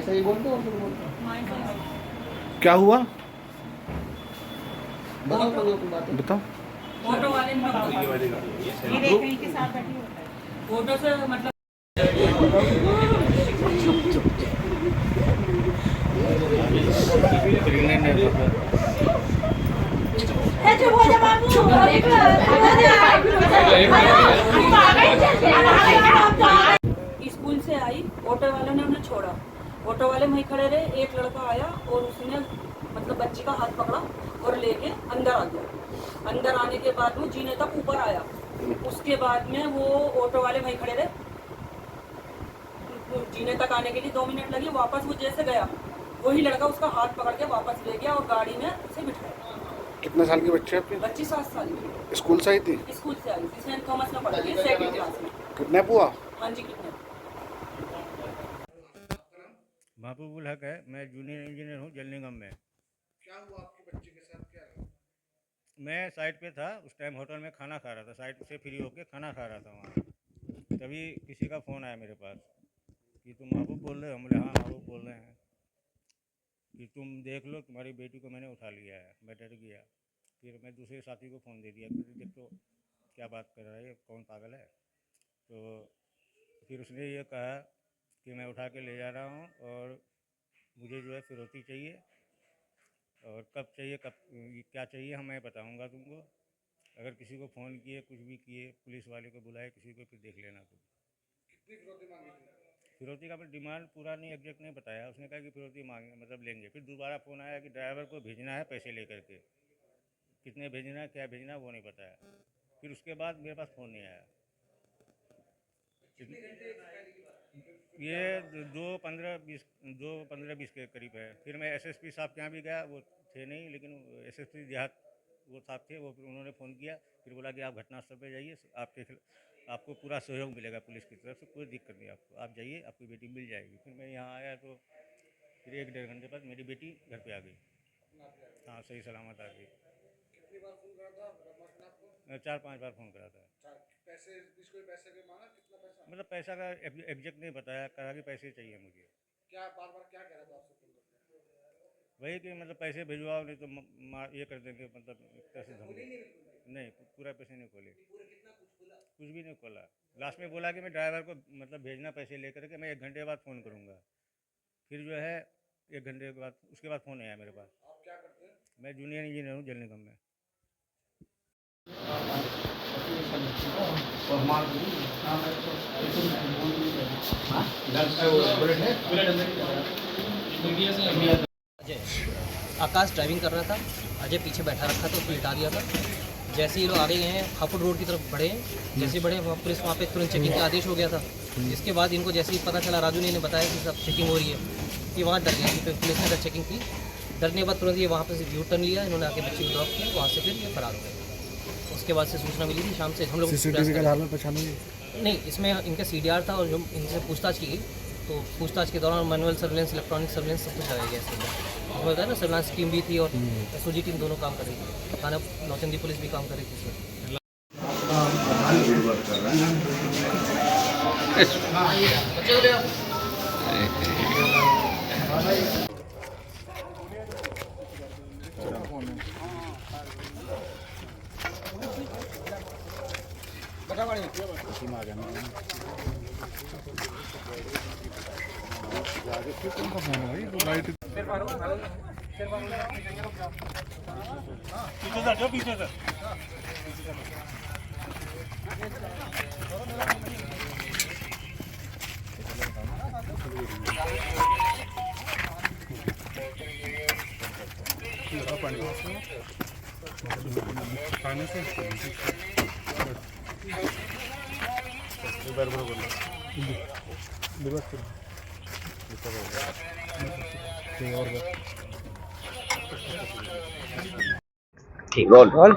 ऐसा ही बोल दो और कुछ बोल दो। क्या हुआ बताओ तुम बातें बताओ। ऑटो वाले ने ये देख रही के साथ बैठी होता है। ऑटो से मतलब चुप हो जा बाबू। स्कूल से आई, ऑटो वाले ने उन्हें छोड़ा। ऑटो वाले वहीं खड़े रहे। एक लड़का आया और उसने मतलब बच्ची का हाथ पकड़ा और लेके अंदर आ गया। अंदर आने के बाद वो जीने तक ऊपर आया। उसके बाद में वो ऑटो वाले वहीं खड़े रहे। जीने तक आने के लिए 2 मिनट लगे। वापस वो जैसे गया, वही लड़का उसका हाथ पकड़ के वापस ले गया और गाड़ी में उसे बिठाया। कितने साल की बच्ची है आपकी? बच्ची 7 साल की, स्कूल से आई थी? स्कूल से आई थी। सेंट थॉमस में पढ़ती है, 2nd क्लास में। किडनैप हुआ? हाँ जी, कितने महबूबुल हक है। मैं जूनियर इंजीनियर हूँ जल निगम में। क्या हुआ आपकी बच्ची के साथ? क्या हुआ? मैं साइट पे था उस टाइम, होटल में खाना खा रहा था। साइट से फ्री होके खाना खा रहा था वहाँ। तभी किसी का फ़ोन आया मेरे पास कि तुम महबूब बोल रहे हो? हम बोले हाँ महबूब बोल रहे हैं। कि तुम देख लो तुम्हारी बेटी को मैंने उठा लिया है। मैं डर गया। फिर मैं दूसरे साथी को फ़ोन दे दिया कि देख तो क्या बात कर रहा है, कौन पागल है। तो फिर उसने ये कहा कि मैं उठा के ले जा रहा हूँ और मुझे जो है फिरौती चाहिए, और कब चाहिए, कब क्या चाहिए हम मैं बताऊँगा तुमको। अगर किसी को फ़ोन किए, कुछ भी किए, पुलिस वाले को बुलाए किसी को, फिर देख लेना तुम। कितनी फिरौती मांगी थी? फिरौती का डिमांड पूरा नहीं, एग्जैक्ट नहीं बताया। उसने कहा कि फिरौती मांगे मतलब लेंगे। फिर दोबारा फ़ोन आया कि ड्राइवर को भेजना है पैसे लेकर के। कितने भेजना है, क्या भेजना है, वो नहीं बताया। फिर उसके बाद मेरे पास फ़ोन नहीं आया। ये 2:15-20 के करीब है। फिर मैं एसएसपी साहब के यहाँ भी गया, वो थे नहीं, लेकिन एसएसपी देहात वो साहब थे। वो फिर उन्होंने फ़ोन किया, फिर बोला कि आप घटनास्थल पे जाइए, आपको पूरा सहयोग मिलेगा पुलिस की तरफ से, कोई दिक्कत नहीं आपको, आप जाइए, आपकी बेटी मिल जाएगी। फिर मैं यहाँ आया तो फिर 1-1.5 घंटे बाद मेरी बेटी घर पे आ गई। हाँ, सही सलामत आ गई। कितनी बार फोन करा था बदमाश ने आपको? 4-5 बार फ़ोन करा था। पैसे कोई पैसे के मांगा? कितना पैसा? मतलब पैसा का एग्जैक्ट नहीं बताया, कहा कि पैसे चाहिए मुझे। क्या बार बार क्या कह रहा था आपसे फोन करके? वही कि मतलब पैसे भिजवाओ नहीं तो ये कर देंगे, मतलब एक तरह से धमकी। नहीं, पूरा पैसे नहीं खोले। कुछ भी नहीं खोला। लास्ट में बोला कि मैं ड्राइवर को मतलब भेजना पैसे लेकर के, मैं 1 घंटे बाद फ़ोन करूँगा। फिर जो है 1 घंटे के बाद उसके बाद फ़ोन आया मेरे पास। आप क्या करते हैं? मैं जूनियर इंजीनियर हूँ जल निगम में। अजय आकाश ड्राइविंग कर रहा था। अजय पीछे बैठा रखा था, उसको लिटा दिया था। जैसे ही लोग आगे गए हैं, हापुड़ रोड की तरफ बढ़े, जैसे बढ़े पुलिस वहाँ पे तुरंत चेकिंग का आदेश हो गया था। इसके बाद इनको जैसे ही पता चला, राजू ने इन्हें बताया कि सब चेकिंग हो रही है, कि वहाँ डर गए। फिर पुलिस ने जब चेकिंग की, डरने के बाद तुरंत ये वहाँ पर से यू टर्न लिया। इन्होंने आके बच्चे को ड्रॉप किया, वहाँ से फिर ये फरार हो गए। उसके बाद से सूचना मिली थी शाम से। हम लोग नहीं, इसमें इनका CDR था और जो इनसे पूछताछ की गई, तो पूछताछ के दौरान मैनुअल सर्वेलेंस, इलेक्ट्रॉनिक सर्वेलेंस सब कुछ लगाया गया इसमें। बताया ना, सर्वेलेंस टीम भी थी और SOG टीम दोनों काम कर रही थी। थाना नौचंदी पुलिस भी काम कर रही थी इसमें। रोल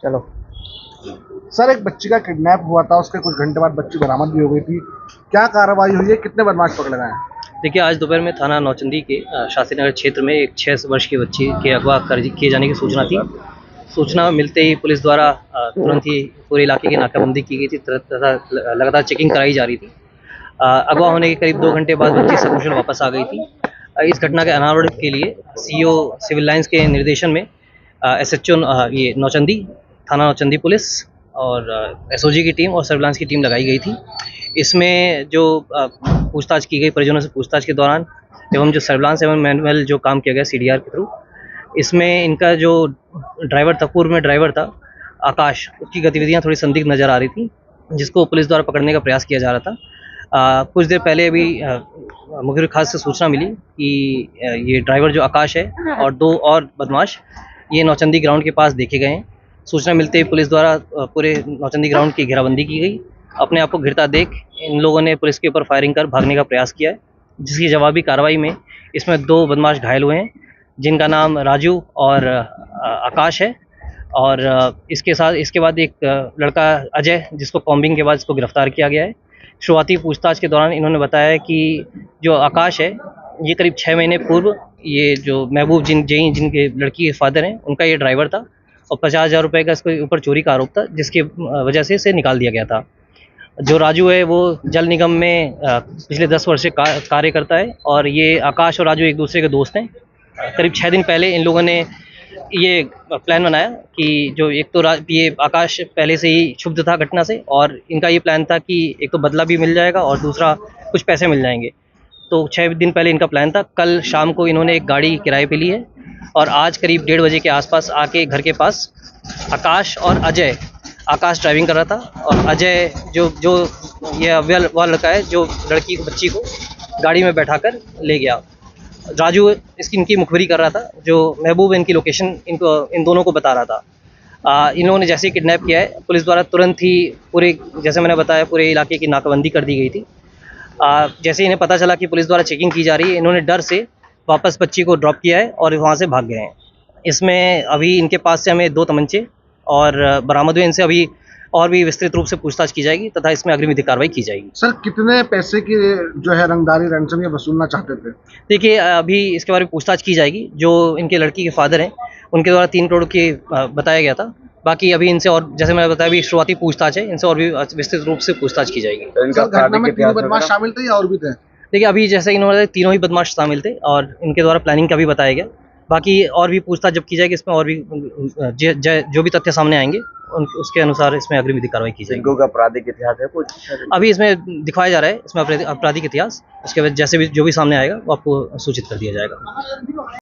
चलो। सर, एक बच्ची का किडनैप हुआ था, उसके कुछ घंटे बाद बच्ची बरामद भी हो गई थी। क्या कार्रवाई हुई है? कितने बदमाश पकड़े गए हैं? देखिए, आज दोपहर में थाना नौचंदी के शास्त्री नगर क्षेत्र में एक 6 वर्ष की बच्ची के अगवा किए जाने की सूचना थी। सूचना मिलते ही पुलिस द्वारा तुरंत ही पूरे इलाके की नाकाबंदी की गई थी तथा लगातार चेकिंग कराई जा रही थी। अगवा होने के करीब 2 घंटे बाद बच्ची सकुशल वापस आ गई थी। इस घटना के अनावरण के लिए सीओ सिविल लाइंस के निर्देशन में एसएचओ ये नौचंदी थाना नौचंदी पुलिस और एसओजी की टीम और सर्विलांस की टीम लगाई गई थी। इसमें जो पूछताछ की गई परिजनों से पूछताछ के दौरान एवं जो सर्विलांस एवं मैनुअल जो काम किया गया सीडीआर के थ्रू, इसमें इनका जो ड्राइवर था, पूर्व में ड्राइवर था आकाश, उसकी गतिविधियां थोड़ी संदिग्ध नज़र आ रही थी, जिसको पुलिस द्वारा पकड़ने का प्रयास किया जा रहा था। कुछ देर पहले अभी मुखबिर खास से सूचना मिली कि ये ड्राइवर जो आकाश है और 2 और बदमाश ये नौचंदी ग्राउंड के पास देखे गए हैं। सूचना मिलते ही पुलिस द्वारा पूरे नौचंदी ग्राउंड की घेराबंदी की गई। अपने आप को घिरता देख इन लोगों ने पुलिस के ऊपर फायरिंग कर भागने का प्रयास किया है, जिसकी जवाबी कार्रवाई में इसमें 2 बदमाश घायल हुए हैं, जिनका नाम राजू और आकाश है। और इसके बाद एक लड़का अजय, जिसको कॉम्बिंग के बाद इसको गिरफ्तार किया गया है। शुरुआती पूछताछ के दौरान इन्होंने बताया कि जो आकाश है ये करीब 6 महीने पूर्व ये जो महबूब जिनके लड़की के फादर हैं, उनका ये ड्राइवर था और 50,000 रुपये का इसके ऊपर चोरी का आरोप था, जिसकी वजह से इसे निकाल दिया गया था। जो राजू है वो जल निगम में पिछले 10 वर्ष से कार्य करता है और ये आकाश और राजू एक दूसरे के दोस्त हैं। करीब 6 दिन पहले इन लोगों ने ये प्लान बनाया कि जो एक तो ये आकाश पहले से ही क्षुब्ध था घटना से, और इनका ये प्लान था कि एक तो बदला भी मिल जाएगा और दूसरा कुछ पैसे मिल जाएंगे। तो 6 दिन पहले इनका प्लान था। कल शाम को इन्होंने एक गाड़ी किराए पे ली है और आज करीब 1:30 बजे के आसपास आके घर के पास आकाश और अजय, आकाश ड्राइविंग कर रहा था और अजय जो ये वह लड़का है जो लड़की को बच्ची को गाड़ी में बैठाकर ले गया। राजू इनकी मुखबिरी कर रहा था, जो महबूब इनकी लोकेशन इन दोनों को बता रहा था। इन लोगों ने जैसे ही किडनैप किया है, पुलिस द्वारा तुरंत ही पूरे, जैसे मैंने बताया, पूरे इलाके की नाकाबंदी कर दी गई थी। जैसे इन्हें पता चला कि पुलिस द्वारा चेकिंग की जा रही है, इन्होंने डर से वापस बच्ची को ड्रॉप किया है और वहाँ से भाग गए हैं। इसमें अभी इनके पास से हमें 2 तमंचे और बरामद हुए। इनसे अभी और भी विस्तृत रूप से पूछताछ की जाएगी तथा इसमें अग्रिम विधिक कार्रवाई की जाएगी। सर, कितने पैसे की जो है रंगदारी रैंसम ये वसूलना चाहते थे? देखिए, अभी इसके बारे में पूछताछ की जाएगी। जो इनके लड़की के फादर हैं उनके द्वारा 3 करोड़ के बताया गया था। बाकी अभी इनसे और, जैसे मैंने बताया, अभी शुरुआती पूछताछ है, इनसे और भी विस्तृत रूप से पूछताछ की जाएगी। सर, घटना में 3 बदमाश शामिल थे या और भी थे? देखिए, अभी जैसे इन्होंने 3 ही बदमाश शामिल थे और इनके द्वारा प्लानिंग का भी बताया गया। बाकी और भी पूछताछ जब की जाएगी, इसमें और भी जो भी तथ्य सामने आएंगे उसके अनुसार इसमें अग्रिम विधिक कार्रवाई की जाएगी। इनको का आपराधिक इतिहास है कुछ? अभी इसमें दिखाया जा रहा है, इसमें आपराधिक इतिहास, उसके बाद जैसे भी जो भी सामने आएगा वो आपको सूचित कर दिया जाएगा।